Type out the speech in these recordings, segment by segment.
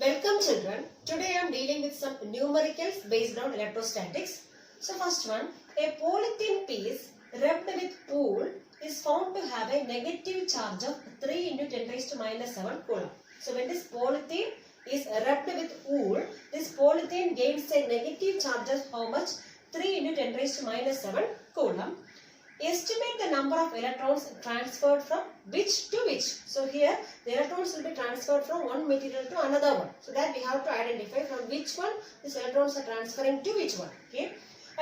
Welcome children. Today I am dealing with some numericals based on electrostatics. So first one, a polythene piece rubbed with wool is found to have a negative charge of 3 into 10 raised to minus 7 coulomb. So when this polythene is rubbed with wool, this polythene gains a negative charge of how much? 3 into 10 raised to minus 7 coulomb. Estimate the number of electrons transferred from which to which. So here the electrons will be transferred from one material to another one. So that we have to identify from which one these electrons are transferring to which one. Okay.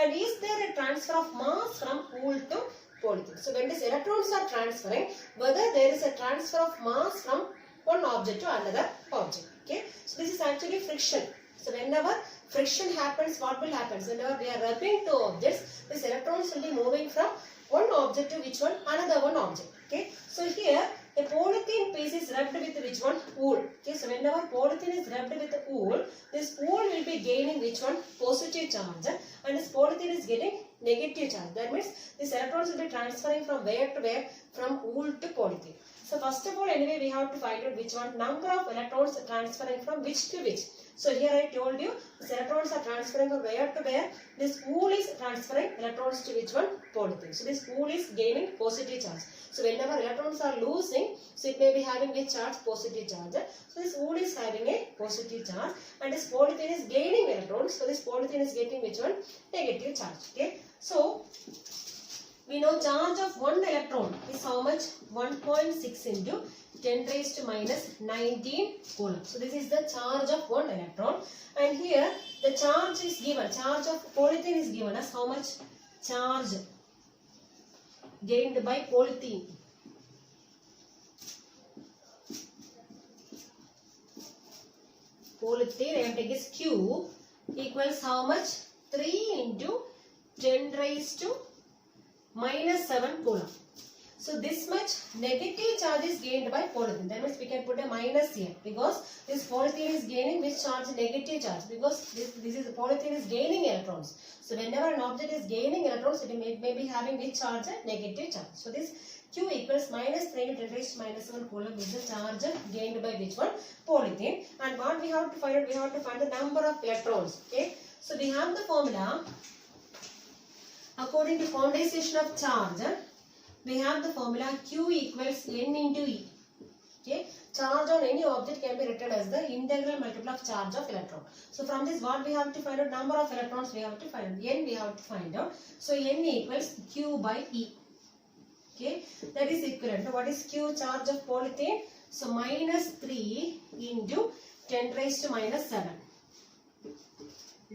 And is there a transfer of mass from wool to polythene? So when these electrons are transferring, whether there is a transfer of mass from one object to another object. Okay. So this is actually friction. So whenever friction happens, what will happen? So whenever we are rubbing two objects, these electrons will be moving from one object to which one? Another one object. Okay. So here a polythene piece is rubbed with which one? Wool. Okay. So whenever polythene is rubbed with wool, this wool will be gaining which one? Positive charge, and this polythene is getting negative charge. That means these electrons will be transferring from where to where? From wool to polythene. So first of all, anyway, we have to find out which one number of electrons transferring from which to which. So here I told you these electrons are transferring from where to where. This wool is transferring electrons to which one? Polythene. So this wool is gaining positive charge. So whenever electrons are losing, so it may be having which charge? Positive charge. So this wool is having a positive charge, and this polythene is gaining electrons. So this polythene is getting which one? Negative charge. Okay. So we know charge of one electron is how much? 1.6 into 10 raised to minus 19 coulomb. So this is the charge of one electron, and here the charge is given, charge of polythene is given as how much? Charge gained by polythene. Polythene, I am taking is Q equals how much? 3 into 10 raised to minus 7 coulomb. So this much negative charge is gained by polythene. That means we can put a minus here, because this polythene is gaining which charge? Negative charge, because this is polythene is gaining electrons. So whenever an object is gaining electrons, it may be having which charge? Negative charge. So this Q equals minus 3 into 10 raised to minus 7 coulomb is the charge gained by which one? Polythene. And what we have to find out? We have to find the number of electrons. Okay. So we have the formula. According to quantization of charge, we have the formula Q equals N into E. Okay. Charge on any object can be written as the integral multiple of charge of electron. So from this, what we have to find out? Number of electrons we have to find out. N we have to find out. So N equals Q by E. Okay. That is equivalent to what is Q charge of polythene? So minus 3 into 10 raised to minus 7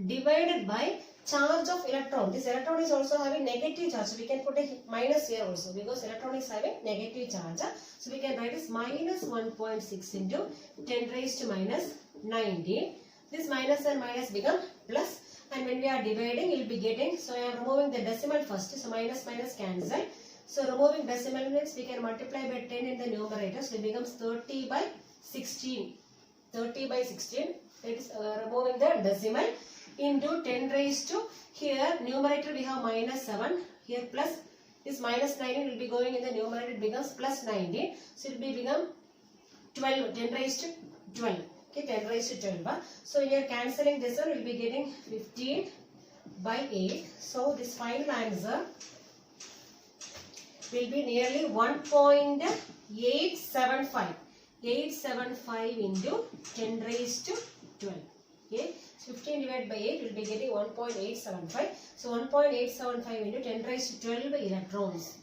divided by charge of electron. This electron is also having negative charge. So we can put a minus here also, because electron is having negative charge. So we can write as minus 1.6 into 10 raised to minus 19. This minus and minus become plus. And when we are dividing, we will be getting, so I am removing the decimal first. So minus minus cancel. So removing decimal means we can multiply by 10 in the numerator. So it becomes 30 by 16. 30 by 16. That is removing the decimal. Into 10 raised to, here numerator we have minus 7, here plus, this minus 19 will be going in the numerator, it becomes plus 19. So it will become 12, 10 raised to 12. Okay, 10 raised to 12. So here cancelling this one, we will be getting 15 by 8. So this final answer will be nearly 1.875. 875 into 10 raised to 12. Okay. 15 divided by 8 will be getting 1.875. So 1.875 into 10 raised to 12 electrons.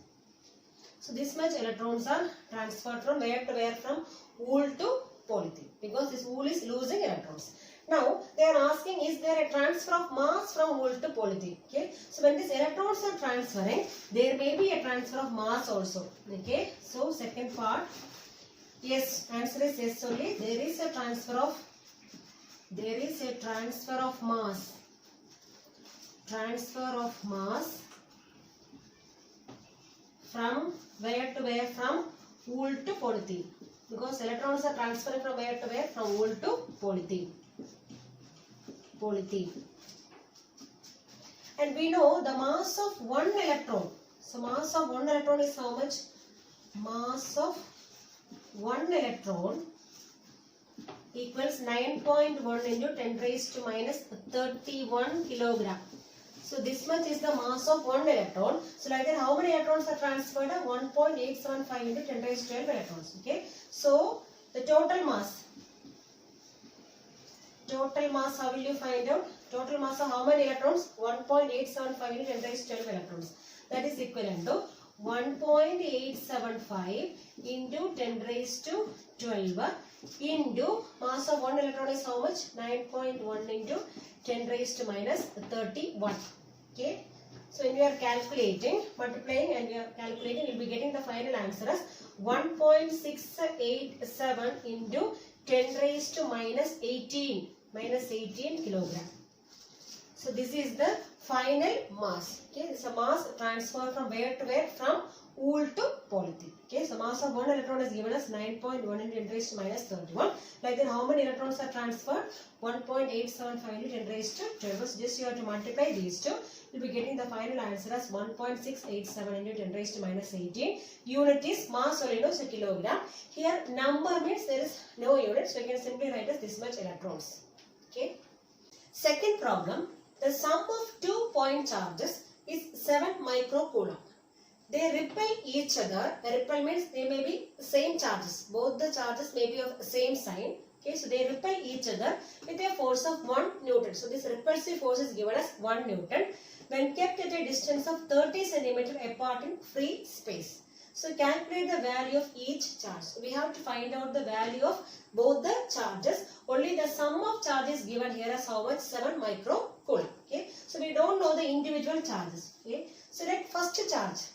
So this much electrons are transferred from where to where? From wool to polythene, because this wool is losing electrons. Now they are asking, is there a transfer of mass from wool to polythene? Okay. So when these electrons are transferring, there may be a transfer of mass also. Okay. So second part, yes, answer is yes only. There is a transfer of mass. Transfer of mass from where to where? From wool to polythene. Because electrons are transferring from where to where? From wool to polythene. And we know the mass of one electron. So mass of one electron is how much? Mass of one electron equals 9.1 into 10 raised to minus 31 kilogram. So this much is the mass of one electron. So like that, how many electrons are transferred? 1.875 into 10 raised to 12 electrons. Okay. So the total mass, how will you find out? Total mass of how many electrons? 1.875 into 10 raised to 12 electrons. That is equivalent to 1.875 into 10 raised to 12 into mass of one electron is how much? 9.1 into 10 raised to minus 31. Okay. So when we are calculating, multiplying and we are calculating, we will be getting the final answer as 1.687 into 10 raised to minus 18 kilogram. So this is the final mass. Okay, this is a mass transfer from where to where? From wool to polythene. Okay, so mass of one electron is given as 9.1 into 10 raised to minus 31. Like that, how many electrons are transferred? 1.875 into 10 raised to 12. So just you have to multiply these two. You will be getting the final answer as 1.687 into 10 raised to minus 18. Unit is mass only, no, so kilogram. Here number means there is no unit, so you can simply write as this much electrons. Okay. Second problem, the sum of 2 point charges is 7 microcoulomb. They repel each other. Repel means they may be same charges. Both the charges may be of same sign. Okay, so they repel each other with a force of 1 Newton. So this repulsive force is given as 1 Newton when kept at a distance of 30 centimeter apart in free space. So calculate the value of each charge. So we have to find out the value of both the charges. Only the sum of charges given here as how much? 7 microcoulomb. Okay, so we don't know the individual charges. Okay, so let first charge.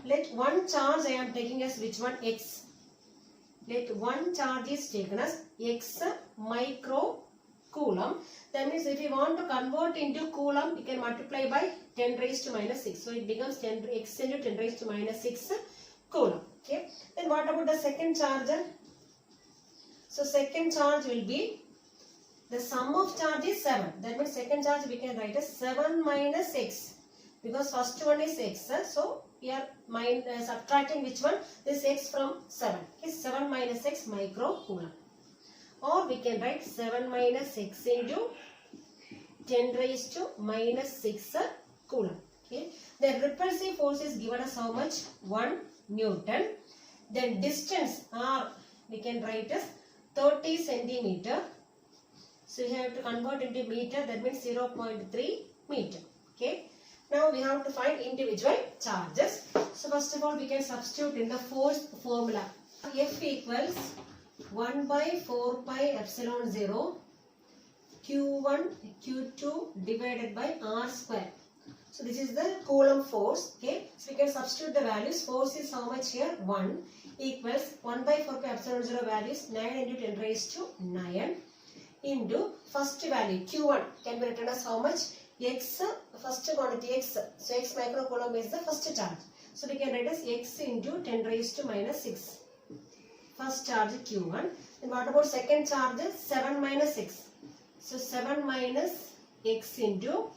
Let one charge I am taking as which one? X. Let one charge is taken as X microcoulomb. That means if you want to convert into coulomb, you can multiply by 10 raised to minus 6. So it becomes 10 X into 10 raised to minus 6 coulomb. Okay. Then what about the second charge? So second charge will be, the sum of charge is 7. That means second charge we can write as 7 minus X. Because first one is X. So we are subtracting which one? This X from 7. Okay, 7 minus X microcoulomb. Or we can write 7 minus X into 10 raised to minus 6 coulomb. Okay. The repulsive force is given as how much? 1 Newton. Then distance R we can write as 30 centimeter. So we have to convert into meter. That means 0.3 meter. Okay. Now we have to find individual charges. So first of all we can substitute in the force formula. F equals 1 by 4 pi epsilon 0 Q1 Q2 divided by R square. So this is the coulomb force. Okay. So we can substitute the values. Force is how much here? 1 equals 1 by 4 pi epsilon 0 values 9 into 10 raised to 9 into first value Q1 can be written as how much? X, first quantity X. So X microcoulomb is the first charge. So we can write as X into 10 raised to minus 6. First charge Q1. Then what about second charge? 7 minus X. So 7 minus X into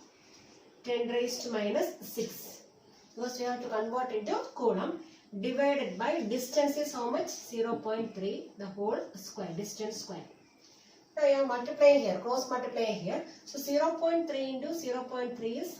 10 raised to minus 6. Because we have to convert into coulomb. Divided by distance is how much? 0.3. The whole square. Distance square. Now I am multiplying here, cross multiplying here. So 0.3 into 0.3 is,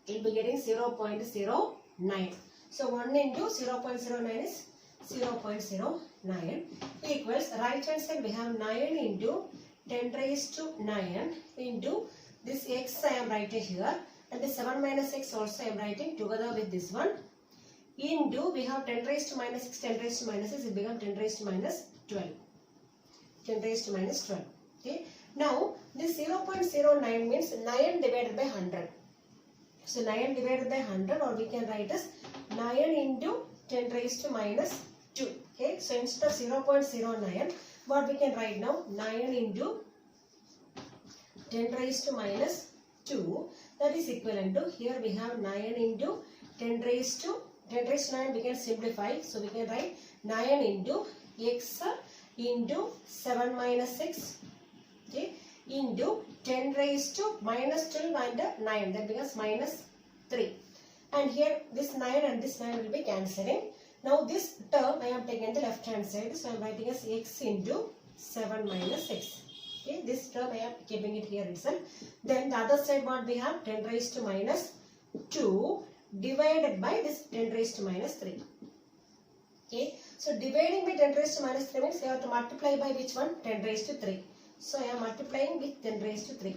you will be getting 0.09. So 1 into 0.09 is 0.09 equals, right hand side we have 9 into 10 raised to 9 into this X I am writing here, and the 7 minus X also I am writing together with this one, into we have 10 raised to minus 6, 10 raised to minus 6, it becomes 10 raised to minus 12. 10 raised to minus 12. Okay. Now this 0.09 means 9 divided by 100. So 9 divided by 100, or we can write as 9 into 10 raised to minus 2. Okay. So instead of 0.09, what we can write now? 9 into 10 raised to minus 2. That is equivalent to, here we have 9 into 10 raised to 9 we can simplify. So we can write 9 into X into 7 minus 6, okay, into 10 raised to minus 12 and 9, that becomes minus 3. And here this 9 and this 9 will be cancelling. Now this term I am taking the left hand side. So I am writing as x into 7 minus x. Okay, this term I am keeping it here itself. Then the other side what we have 10 raised to minus 2 divided by this 10 raised to minus 3. Okay, so dividing by 10 raised to minus 3 means you have to multiply by which one? 10 raised to 3. So I am multiplying with 10 raised to 3.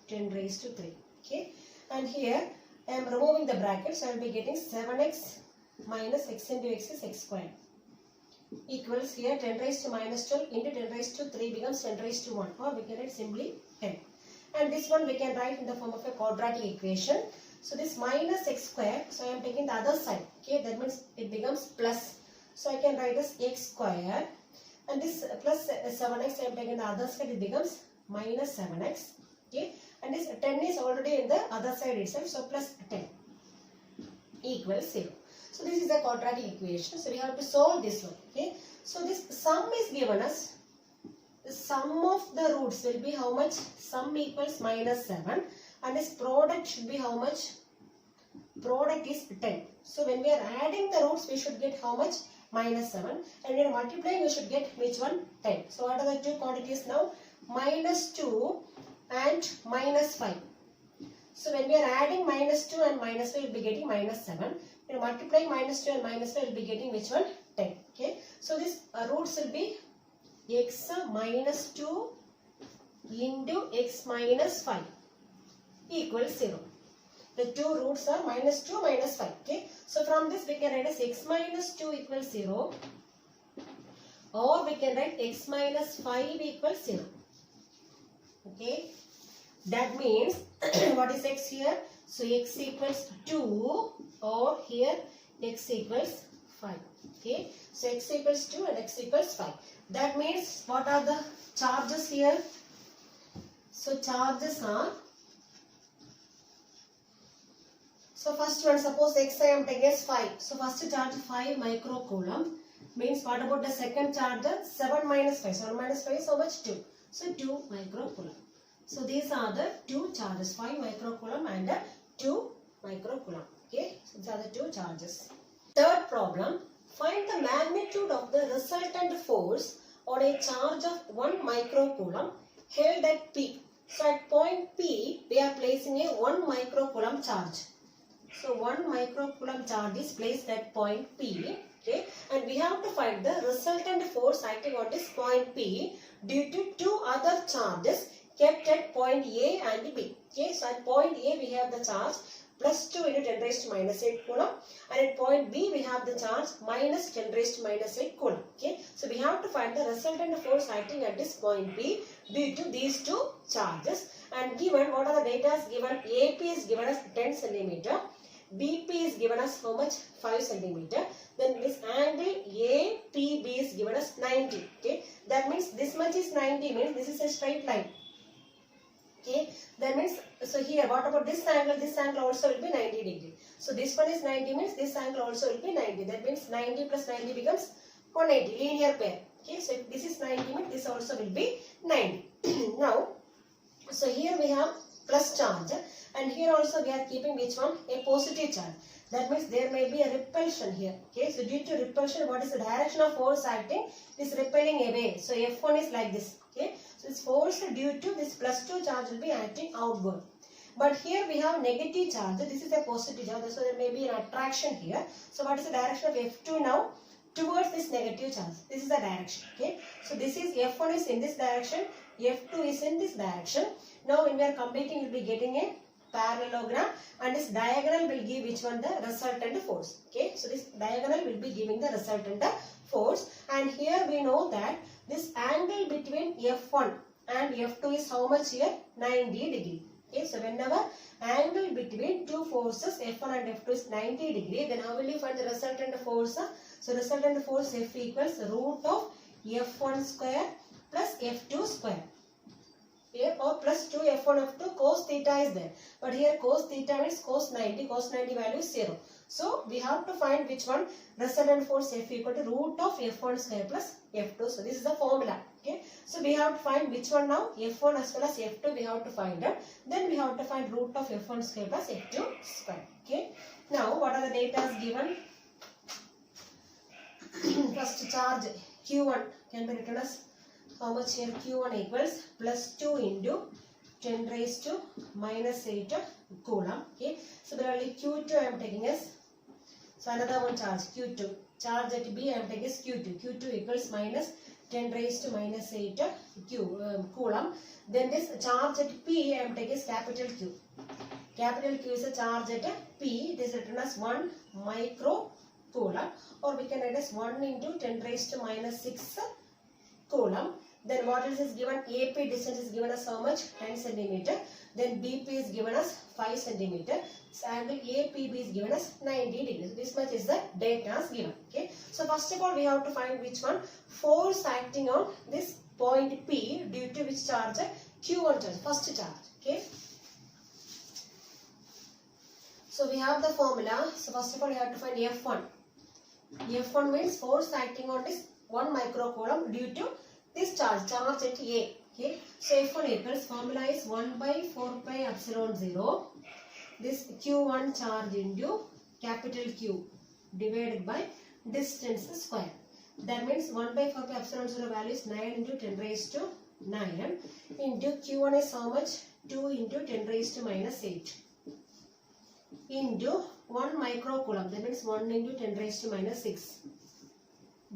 10 raised to 3. Okay, and here I am removing the bracket. So I will be getting 7x minus x into x is x squared equals here 10 raised to minus 12 into 10 raised to 3 becomes 10 raised to 1, or we can write simply 10. And this one we can write in the form of a quadratic equation. So this minus x square, so I am taking the other side. Okay, that means it becomes plus. So I can write as x square, and this plus 7x I am taking the other side, it becomes minus 7x. Okay, and this 10 is already in the other side itself, so plus 10 equals 0. So this is a quadratic equation. So we have to solve this one. Okay, so this sum is given us. The sum of the roots will be how much? Sum equals minus 7, and this product should be how much? Product is 10. So when we are adding the roots, we should get how much? Minus 7. And when we are multiplying, we should get which one? 10. So what are the two quantities now? Minus 2 and minus 5. So when we are adding minus 2 and minus 5, we will be getting minus 7. When multiplying minus 2 and minus 5, we will be getting which one? 10. Okay. So this roots will be x minus 2 into x minus 5 equals 0. The two roots are minus 2 minus 5. Okay. So from this we can write as x minus 2 equals 0, or we can write x minus 5 equals 0. Okay. That means what is x here? So x equals 2, or here x equals 5. Okay. So x equals 2 and x equals 5. That means what are the charges here? So charges are, so first one, suppose x I am taking as 5. So first charge 5 microcoulomb means what about the second charge? 7 minus 5. 7 minus 5 is how much? 2. So 2 microcoulomb. So these are the two charges, 5 microcoulomb and 2 microcoulomb. Okay, so these are the two charges. Third problem, find the magnitude of the resultant force on a charge of 1 microcoulomb held at P. So at point P, we are placing a 1 microcoulomb charge. So 1 microcoulomb charge is placed at point P. Okay, and we have to find the resultant force acting on this point P due to two other charges kept at point A and B. Okay, so at point A we have the charge plus 2 into 10 raised to minus 8 coulomb, and at point B we have the charge minus 10 raised to minus 8 coulomb. Okay, so we have to find the resultant force acting at this point B due to these two charges, and given what are the data given? AP is given as 10 centimeter, BP is given as how much? 5 centimeter. Then this angle APB is given as 90. Okay, that means this much is 90, means this is a straight line. Okay, that means, so here what about this angle? This angle also will be 90 degree. So this one is 90 means this angle also will be 90. That means 90 plus 90 becomes 180, linear pair. Okay, so if this is 90 means this also will be 90. Now, so here we have plus charge, and here also we are keeping which one? A positive charge. That means there may be a repulsion here. Okay, so due to repulsion, what is the direction of force acting? It is repelling away. So F1 is like this. Okay, so this force due to this plus 2 charge will be acting outward. But here we have negative charge. This is a positive charge. So there may be an attraction here. So what is the direction of F2 now? Towards this negative charge. This is the direction. Okay, so this is F1 is in this direction. F2 is in this direction. Now when we are completing, we will be getting a parallelogram, and this diagonal will give which one? The resultant force. Okay, so this diagonal will be giving the resultant force, and here we know that this angle between F1 and F2 is how much here? 90 degree. Okay, so whenever angle between two forces F1 and F2 is 90 degree, then how will you find the resultant force? So resultant force F equals root of F1 square plus F2 square. Here, or plus 2 F1 F2 cos theta is there, but here cos theta means cos 90 value is 0. So we have to find which one? Resultant force F equal to root of F1 square plus F2. So this is the formula. Okay, so we have to find which one now? F1 as well as F2 we have to find out. Then we have to find root of F1 square plus F2 square. Okay, now what are the data given? first charge Q1 can be written as how much here? Q1 equals plus 2 into 10 raised to minus 8 coulomb. Okay. Similarly, Q2 I am taking as, so another one charge Q2. Charge at B I am taking as Q2. Q2 equals minus 10 raised to minus 8 coulomb. Then this charge at P I am taking as capital Q. Capital Q is a charge at P. It is written as 1 micro coulomb, or we can write as 1 into 10 raised to minus 6 coulomb. Then what else is given? AP distance is given as how much? 10 centimeter. Then BP is given as 5 centimeter. So angle APB is given as 90 degrees. This much is the data is given. Okay. So first of all, we have to find which one? Force acting on this point P due to which charge? Q1 charge. First charge. Okay. So we have the formula. So first of all, we have to find F1. F1 means force acting on this 1 microcoulomb due to this charge at A. Okay. So F1 equals, formula is 1 by 4 pi epsilon 0. This Q1 charge into capital Q divided by distance square. That means 1 by 4 pi epsilon 0 value is 9 into 10 raised to 9 into Q1 is how much? 2 into 10 raised to minus 8 into 1 microcoulomb. That means 1 into 10 raised to minus 6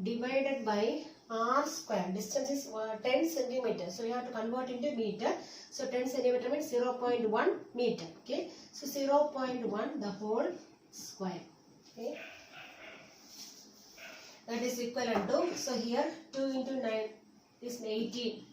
divided by R square. Distance is 10 centimeters. So we have to convert into meter. So 10 centimeter means 0.1 meter. Okay. So 0.1 the whole square. Okay. That is equivalent to, so here 2 into 9 is 18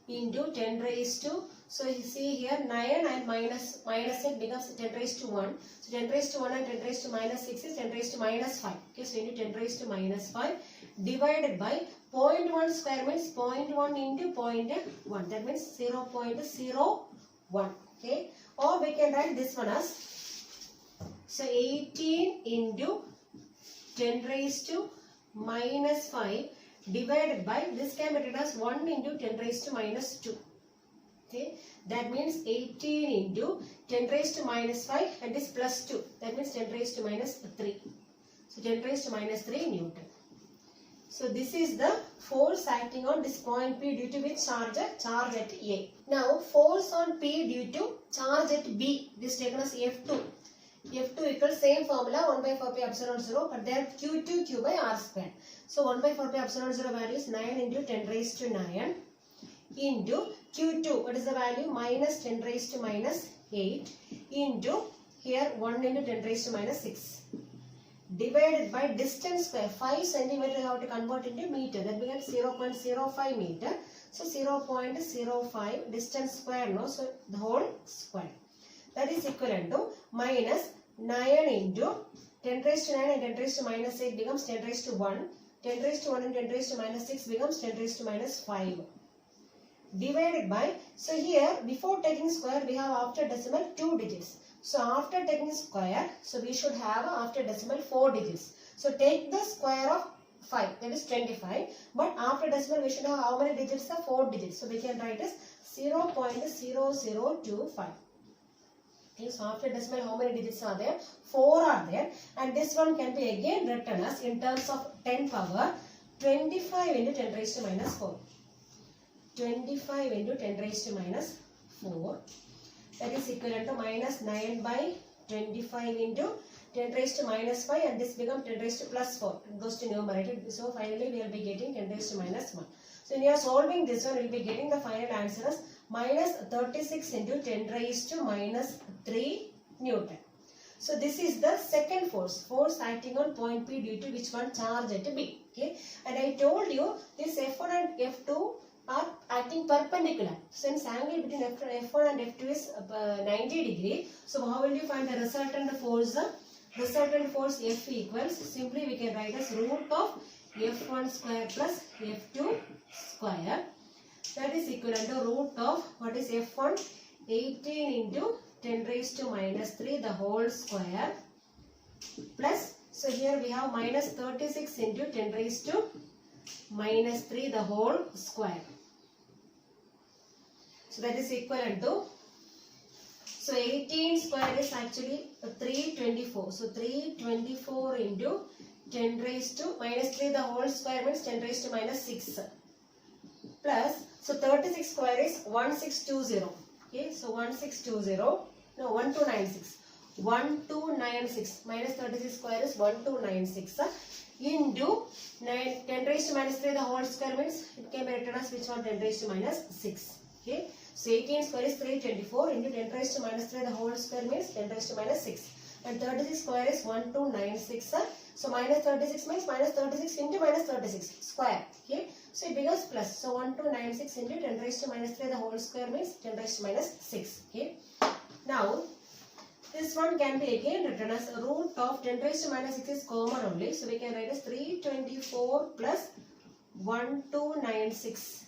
into 10 raised to, so you see here 9 and minus 8 becomes 10 raised to 1. So 10 raised to 1 and 10 raised to minus 6 is 10 raised to minus 5. Okay, so into 10 raised to minus 5 divided by 0.1 square means 0.1 into 0.1. That means 0.01. Okay, or we can write this one as, so 18 into 10 raised to minus 5 divided by, this can be written as 1 into 10 raised to minus 2. Okay, that means 18 into 10 raised to minus 5 and this plus 2. That means 10 raised to minus 3. So 10 raised to minus 3 Newton. So this is the force acting on this point P due to which charge at A. Now force on P due to charge at B. This is taken as F2. F2 equals same formula 1 by 4 pi epsilon 0, but there Q2 Q by R square. So 1 by 4 pi epsilon 0 value is 9 into 10 raised to 9 into Q2. What is the value? Minus 10 raised to minus 8 into here 1 into 10 raised to minus 6 divided by distance square. 5 centimeter you have to convert into meter. That becomes 0.05 meter. So 0.05 distance square, no? So the whole square. That is equivalent to minus 9 into 10 raised to 9 and 10 raised to minus 8 becomes 10 raised to 1. 10 raised to 1 and 10 raised to minus 6 becomes 10 raised to minus 5. Divided by, so here before taking square we have after decimal 2 digits. So after taking square, so we should have after decimal 4 digits. So take the square of 5, that is 25. But after decimal we should have how many digits? 4 digits. So we can write as 0.0025. Okay, so after decimal how many digits are there? 4 are there. And this one can be again written as in terms of 10 power 25 into 10 raised to minus 4. 25 into 10 raised to minus 4. That is equivalent to minus 9 by 25 into 10 raised to minus 5, and this becomes 10 raised to plus 4. It goes to numerator. So finally we will be getting 10 raised to minus 1. So when you are solving this one, we will be getting the final answer as minus 36 into 10 raised to minus 3 Newton. So this is the second force acting on point P due to which one? Charge at B. Okay, and I told you this F1 and F2 are acting perpendicular. Since angle between F1 and F2 is 90 degree, so how will you find the resultant force? The resultant force F equals, simply we can write as root of F1 square plus F2 square. That is equivalent to root of, what is F1? 18 into 10 raised to minus 3 the whole square plus, so here we have minus 36 into 10 raised to minus 3 the whole square. So that is equivalent to, so 18 square is actually 324. So 324 into 10 raised to minus 3 the whole square means 10 raised to minus 6 plus, so 36 square is 1620. Okay, so 1620, no 1296. 1296 minus 36 square is 1296 into 10 raised to minus 3 the whole square means it can be written as which one 10 raised to minus 6. Okay, so 18 square is 324 into 10 raised to minus 3 the whole square means 10 raised to minus 6 and 36 square is 1296. So minus 36 means minus 36 into minus 36 square. Okay, so it becomes plus. So 1296 into 10 raised to minus 3 the whole square means 10 raised to minus 6. Okay, now this one can be again written as a root of 10 raised to minus 6 is common only. So we can write as 324 plus 1296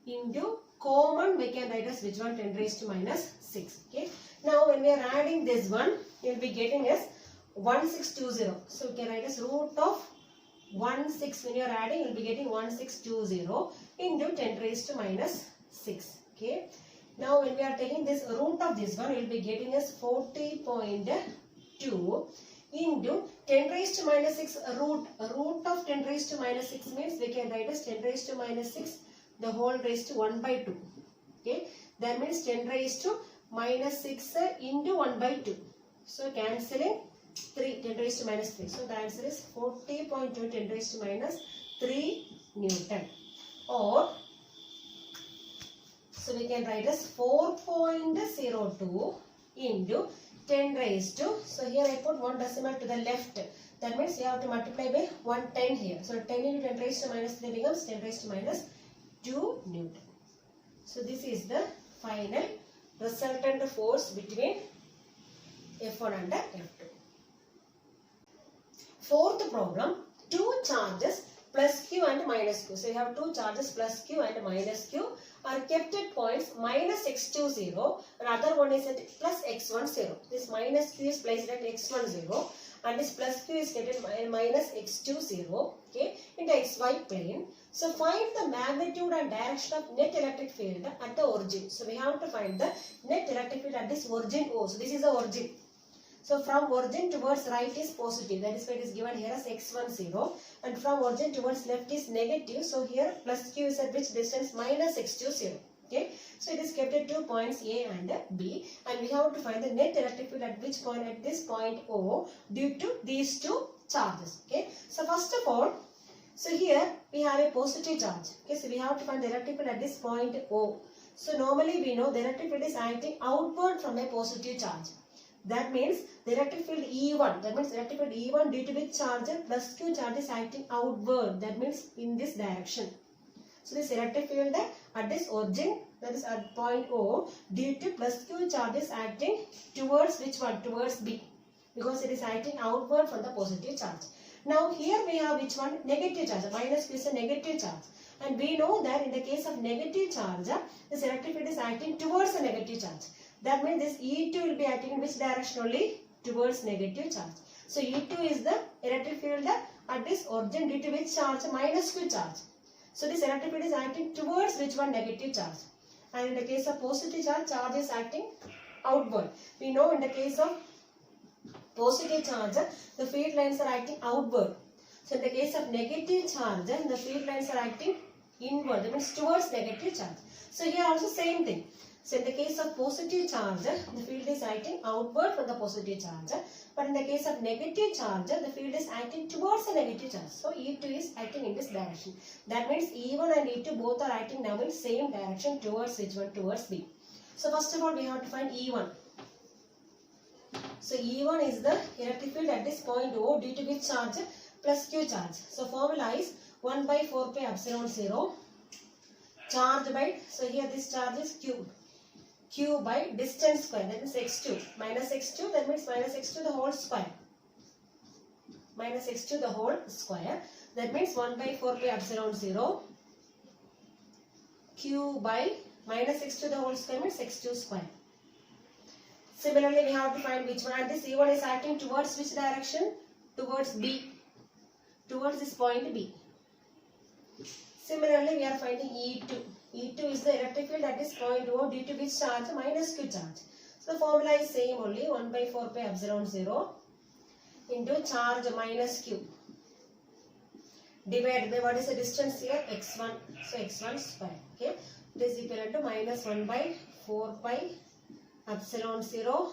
into common we can write as which one 10 raised to minus 6. Okay. Now when we are adding this one, you will be getting as 1620. So we can write as root of 16. When you are adding, you will be getting 1620 into 10 raised to minus 6. Okay. Now when we are taking this root of this one, we will be getting as 40.2 into 10 raised to minus 6 root of 10 raised to minus 6 means we can write as 10 raised to minus 6 the whole raised to 1 by 2. Okay, that means 10 raised to minus 6 into 1 by 2. So cancelling 3, 10 raised to minus 3. So the answer is 40.2 10 raised to minus 3 Newton. Or so we can write as 4.02 into 10 raised to, so here I put one decimal to the left. That means you have to multiply by 110 here. So 10 into 10 raised to minus 3 becomes 10 raised to minus 2 Newton. So this is the final resultant force between F1 and F2. Fourth problem, two charges plus Q and minus Q. So you have two charges plus Q and minus Q are kept at points minus x20 and other one is at plus x10. This minus Q is placed at x10 and this plus Q is kept at minus x20, okay, in the xy plane. So find the magnitude and direction of net electric field at the origin. So we have to find the net electric field at this origin O. So this is the origin. So from origin towards right is positive. That is why it is given here as x10. And from origin towards left is negative. So here plus Q is at which distance? Minus x20. Okay. So it is kept at 2 points A and B. And we have to find the net electric field at which point? At this point O due to these two charges. Okay. So first of all, so here we have a positive charge. Okay. So we have to find the electric field at this point O. So normally we know the electric field is acting outward from a positive charge. That means the electric field E1, that means electric field E1 due to which charge plus Q charge is acting outward, that means in this direction. So this electric field at this origin, that is at point O, due to plus Q charge is acting towards which one? Towards B, because it is acting outward from the positive charge. Now here we have which one? Negative charge, minus Q is a negative charge. And we know that in the case of negative charge, this electric field is acting towards a negative charge. That means this E2 will be acting in which direction only? Towards negative charge. So E2 is the electric field at this origin due to which charge? Minus Q charge. So this electric field is acting towards which one? Negative charge. And in the case of positive charge, charge is acting outward. We know in the case of positive charge, the field lines are acting outward. So in the case of negative charge, the field lines are acting inward. That means towards negative charge. So here also same thing. So in the case of positive charge, the field is acting outward from the positive charge. But in the case of negative charge, the field is acting towards the negative charge. So E2 is acting in this direction. That means E1 and E2 both are acting now in same direction towards which one? Towards B. So first of all, we have to find E1. So E1 is the electric field at this point O due to which charge? Plus Q charge. So formula is 1 by 4 pi epsilon 0 charge by, so here this charge is Q. Q by distance square, that means x2 minus x2, that means minus x2 the whole square, minus x2 the whole square, that means 1 by 4 pi epsilon 0 Q by minus x2 the whole square means x2 square. Similarly we have to find which one, and this E1 is acting towards which direction? Towards B, towards this point B. Similarly we are finding E2. E2 is the electric field at this point O due to which charge? Minus Q charge. So the formula is same only, 1 by 4 pi epsilon 0 into charge minus Q. divided by what is the distance here? x1. So x1 square. Okay. It is equivalent to minus 1 by 4 pi epsilon 0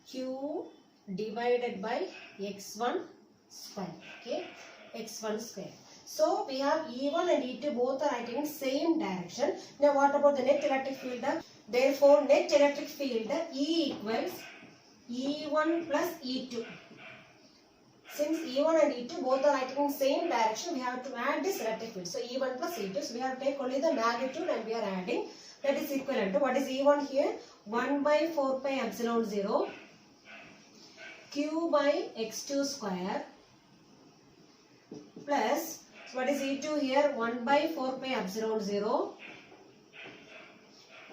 q divided by x1 square. Okay. x1 square. So we have E1 and E2 both are acting in same direction. Now what about the net electric field? Therefore net electric field E equals E1 plus E2. Since E1 and E2 both are acting in same direction, we have to add this electric field. So E1 plus E2. So we have to take only the magnitude and we are adding. That is equivalent to what is E1 here? 1 by 4 pi epsilon 0 Q by x2 square plus what is E2 here? 1 by 4 pi epsilon 0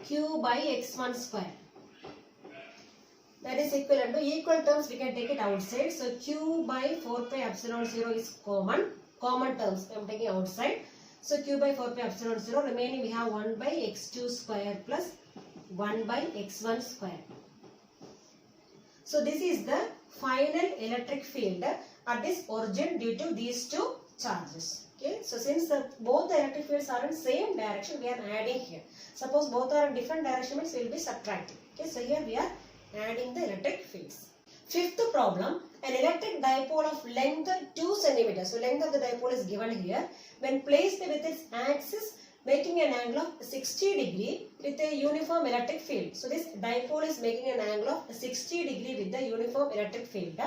Q by x1 square. That is equivalent to equal terms, we can take it outside. So Q by 4 pi epsilon 0 is common terms I am taking outside. So Q by 4 pi epsilon 0, remaining we have 1 by x2 square plus 1 by x1 square. So this is the final electric field at this origin due to these two charges. Okay, so since both the electric fields are in same direction, we are adding here. Suppose both are in different direction, means we will be subtracting. Okay, so here we are adding the electric fields. Fifth problem, an electric dipole of length 2 cm. So length of the dipole is given here. When placed with its axis making an angle of 60 degree with a uniform electric field. So this dipole is making an angle of 60 degree with the uniform electric field.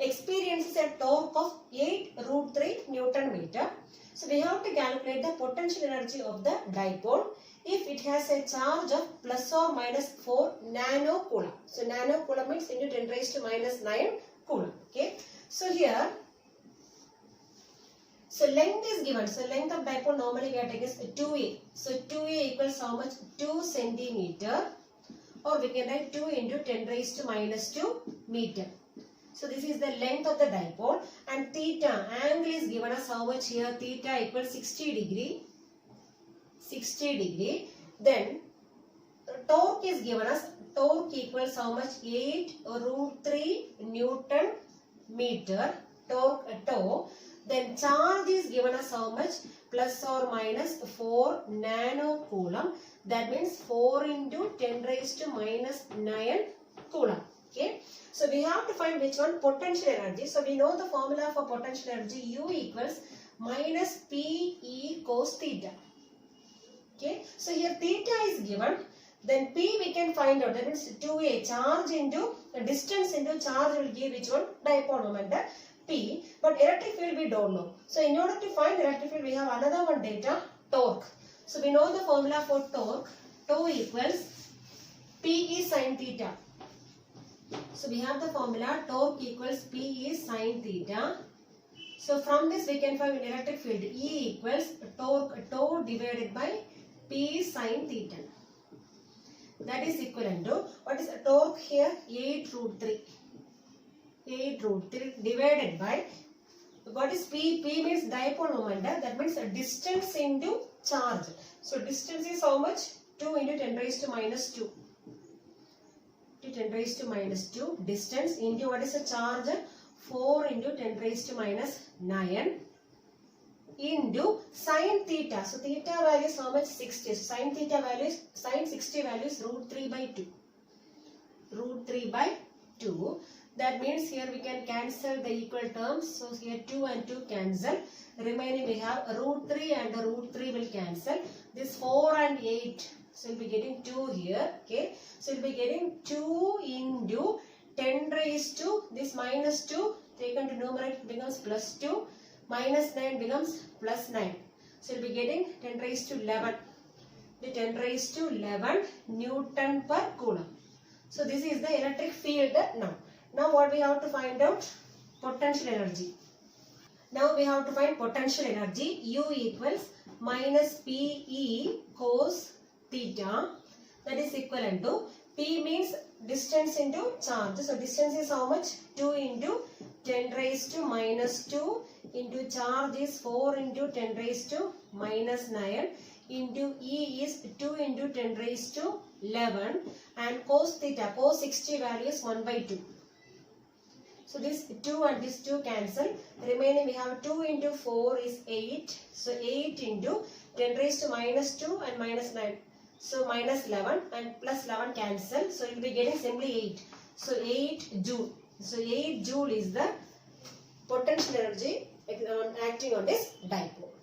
Experiences a torque of 8 root 3 Newton meter. So we have to calculate the potential energy of the dipole if it has a charge of plus or minus 4 nanocoulomb. So nanocoulomb means into 10 raised to minus 9 coulomb. Okay. So here, so length is given. So length of dipole normally we are taking is 2a. So 2a equals how much? 2 centimeter, or we can write 2 into 10 raised to minus 2 meter. So this is the length of the dipole, and theta angle is given as how much here? Theta equals 60 degree. 60 degree. Then torque is given as torque equals how much? 8 root 3 Newton meter. Torque tau. Then charge is given as how much? Plus or minus 4 nanocoulomb. That means 4 into 10 raised to minus 9 coulomb. Okay. So we have to find which one? Potential energy. So we know the formula for potential energy. U equals minus P E cos theta. Okay. So here theta is given. Then P we can find out. That means 2A charge into distance into charge will give which one? Dipole moment P. But electric field we don't know. So in order to find electric field we have another one data, torque. So we know the formula for torque. Tau equals P E sin theta. So we have the formula torque equals P is sin theta. So from this we can find electric field E equals torque tau divided by P sin theta. That is equivalent to, what is the torque here? 8 root 3. 8 root 3 divided by, what is P? P means dipole moment. That means distance into charge. So distance is how much? 2 into 10 raised to minus 2. 10 raised to minus 2 distance into what is the charge? 4 into 10 raised to minus 9 into sin theta. So theta value is how much? 60. So sin theta value is, sin 60 value is root 3 by 2. Root 3 by 2. That means here we can cancel the equal terms. So here 2 and 2 cancel. Remaining we have root 3 and root 3 will cancel. This 4 and 8. So we'll be getting 2 here. Okay. So we'll be getting 2 into 10 raised to this minus 2 taken to numerator becomes plus 2. Minus 9 becomes plus 9. So we'll be getting 10 raised to 11. The 10 raised to 11 Newton per coulomb. So this is the electric field now. Now what we have to find out? Potential energy. Now we have to find potential energy. U equals minus PE cos theta. That is equivalent to, P means distance into charge. So distance is how much? 2 into 10 raised to minus 2 into charge is 4 into 10 raised to minus 9 into E is 2 into 10 raised to 11 and cos theta, cos 60 value is 1 by 2. So this 2 and this 2 cancel. Remaining we have 2 into 4 is 8. So 8 into 10 raised to minus 2 and minus 9. So minus 11 and plus 11 cancel. So you will be getting simply 8. So 8 joule. So 8 joule is the potential energy acting on this dipole.